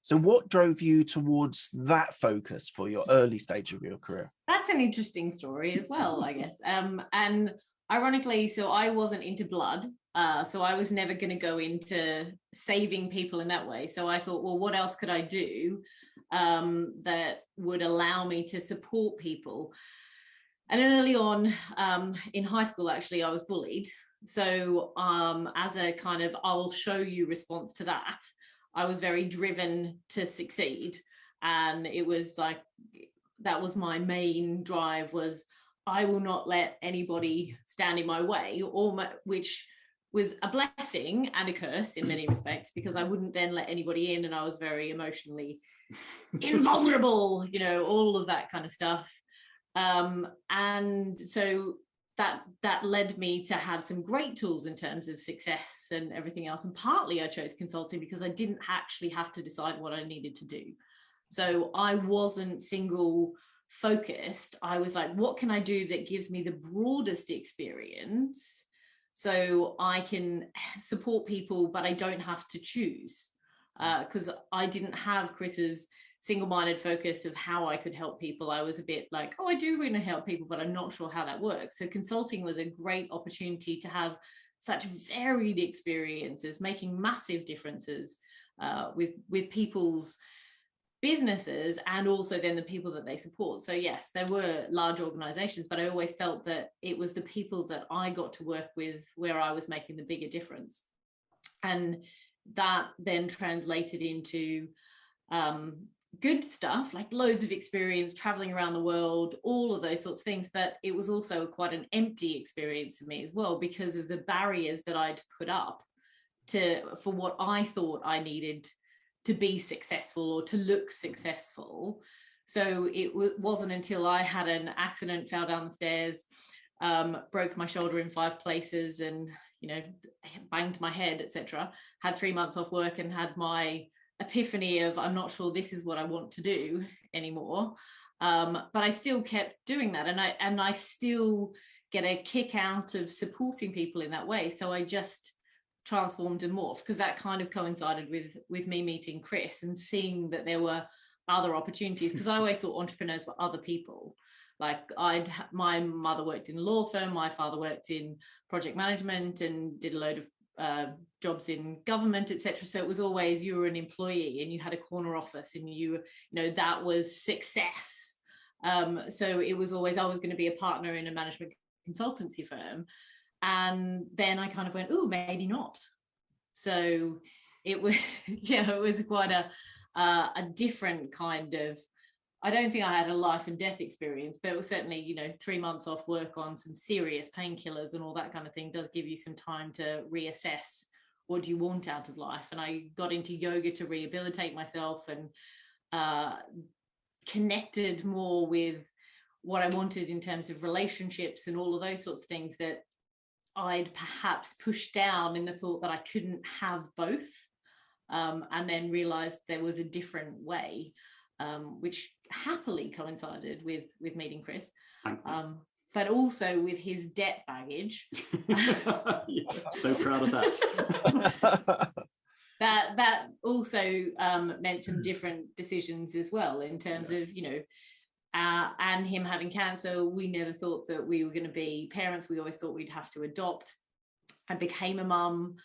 So what drove you towards that focus for your early stage of your career? That's an interesting story as well, I guess. And ironically, so I wasn't into blood. So I was never going to go into saving people in that way. So I thought, well, what else could I do that would allow me to support people? And early on in high school, actually, I was bullied. So as a kind of I'll show you response to that, I was very driven to succeed. And it was like, that was my main drive, was I will not let anybody stand in my way, which was a blessing and a curse in many respects, because I wouldn't then let anybody in, and I was very emotionally invulnerable, all of that kind of stuff. And so that led me to have some great tools in terms of success and everything else. And partly I chose consulting because I didn't actually have to decide what I needed to do. So I wasn't single focused. I was like, what can I do that gives me the broadest experience so I can support people, but I don't have to choose? Because I didn't have Chris's single-minded focus of how I could help people. I was a bit like, oh, I do want to help people, but I'm not sure how that works. So consulting was a great opportunity to have such varied experiences, making massive differences with people's businesses, and also then the people that they support. So yes, there were large organizations, but I always felt that it was the people that I got to work with where I was making the bigger difference. And that then translated into good stuff, like loads of experience traveling around the world, all of those sorts of things. But it was also quite an empty experience for me as well, because of the barriers that I'd put up for what I thought I needed to be successful or to look successful. So it wasn't until I had an accident, fell down the stairs, broke my shoulder in 5 places, and banged my head, etc., had 3 months off work and had my epiphany of, I'm not sure this is what I want to do anymore. But I still kept doing that, and I still get a kick out of supporting people in that way. So I just transformed and morphed, because that kind of coincided with me meeting Chris and seeing that there were other opportunities, because I always thought entrepreneurs were other people. Like my mother worked in a law firm, my father worked in project management and did a load of jobs in government, etc. So it was always, you were an employee and you had a corner office, and that was success. So it was always, I was going to be a partner in a management consultancy firm. And then I kind of went, oh, maybe not. So it was, it was quite a different kind of, I don't think I had a life and death experience, but it was certainly, 3 months off work on some serious painkillers and all that kind of thing does give you some time to reassess what do you want out of life. And I got into yoga to rehabilitate myself, and connected more with what I wanted in terms of relationships and all of those sorts of things that I'd perhaps pushed down in the thought that I couldn't have both, and then realized there was a different way, which happily coincided with meeting Chris, but also with his debt baggage. Yeah, so proud of that. that also meant some different decisions as well, in terms of, and him having cancer. We never thought that we were going to be parents. We always thought we'd have to adopt. I became a mum.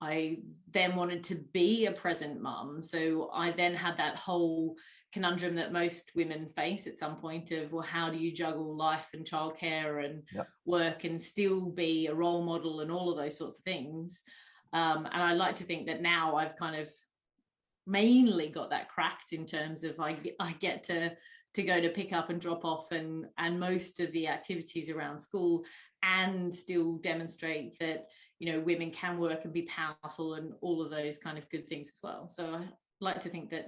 I then wanted to be a present mum. So I then had that whole conundrum that most women face at some point of, well, how do you juggle life and childcare and work and still be a role model and all of those sorts of things. And I like to think that now I've kind of mainly got that cracked, in terms of I get to go to pick up and drop off and most of the activities around school, and still demonstrate that, women can work and be powerful and all of those kind of good things as well. So I like to think that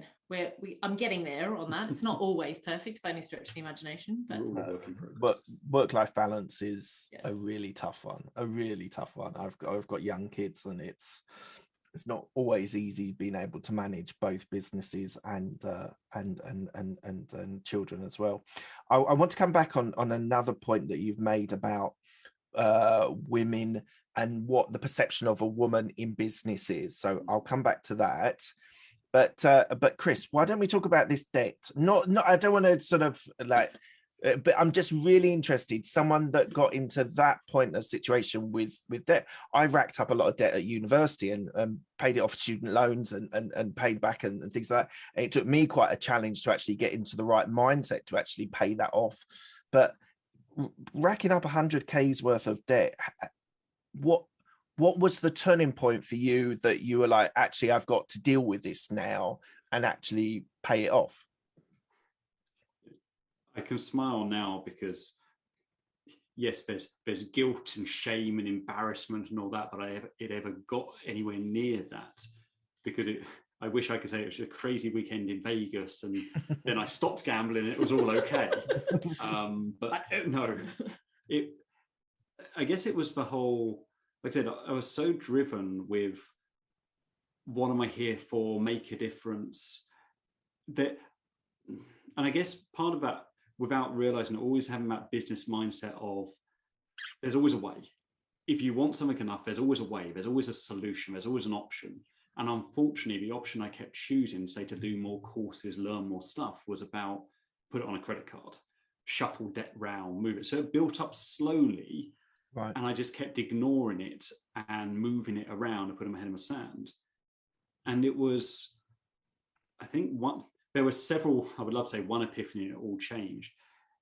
I'm getting there on that. It's not always perfect by any stretch of the imagination, but work-life balance is a really tough one. I've got young kids, and it's not always easy being able to manage both businesses and children as well. I want to come back on another point that you've made about women and what the perception of a woman in business is. So I'll come back to that. But Chris, why don't we talk about this debt? Not I don't want to sort of like, but I'm just really interested. Someone that got into that point of situation with debt. I racked up a lot of debt at university and paid it off student loans and paid back and things like that. And it took me quite a challenge to actually get into the right mindset to actually pay that off. But racking up 100K's worth of debt, what was the turning point for you that you were like, actually, I've got to deal with this now and actually pay it off? I can smile now because yes, there's guilt and shame and embarrassment and all that, but it ever got anywhere near that because I wish I could say it was a crazy weekend in Vegas and then I stopped gambling and it was all okay. But no, I guess it was the whole, like I said, I was so driven with what am I here for, make a difference, that, and I guess part of that, without realizing, always having that business mindset of there's always a way. If you want something enough, there's always a way, there's always a solution, there's always an option. And unfortunately, the option I kept choosing, say, to do more courses, learn more stuff, was about put it on a credit card, shuffle debt round, move it. So it built up slowly. Right. And I just kept ignoring it and moving it around and putting my head in the sand. And it was, I think, there were several, I would love to say one epiphany, it all changed.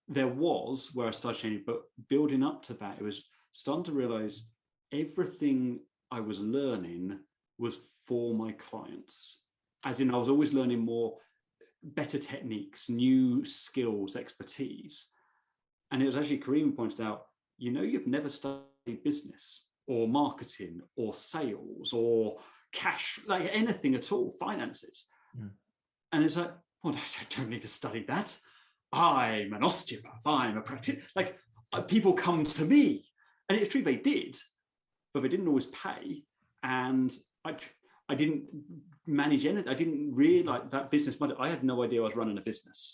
There was where I started changing, but building up to that, it was starting to realize everything I was learning was for my clients. As in, I was always learning more, better techniques, new skills, expertise. And it was actually Karene pointed out, you've never studied business or marketing or sales or cash, like anything at all, finances. Yeah. And it's like, well, I don't need to study that. I'm an osteopath, I'm a practitioner. Like, people come to me. And it's true, they did, but they didn't always pay. And I didn't manage anything. I didn't really like that business model. I had no idea I was running a business.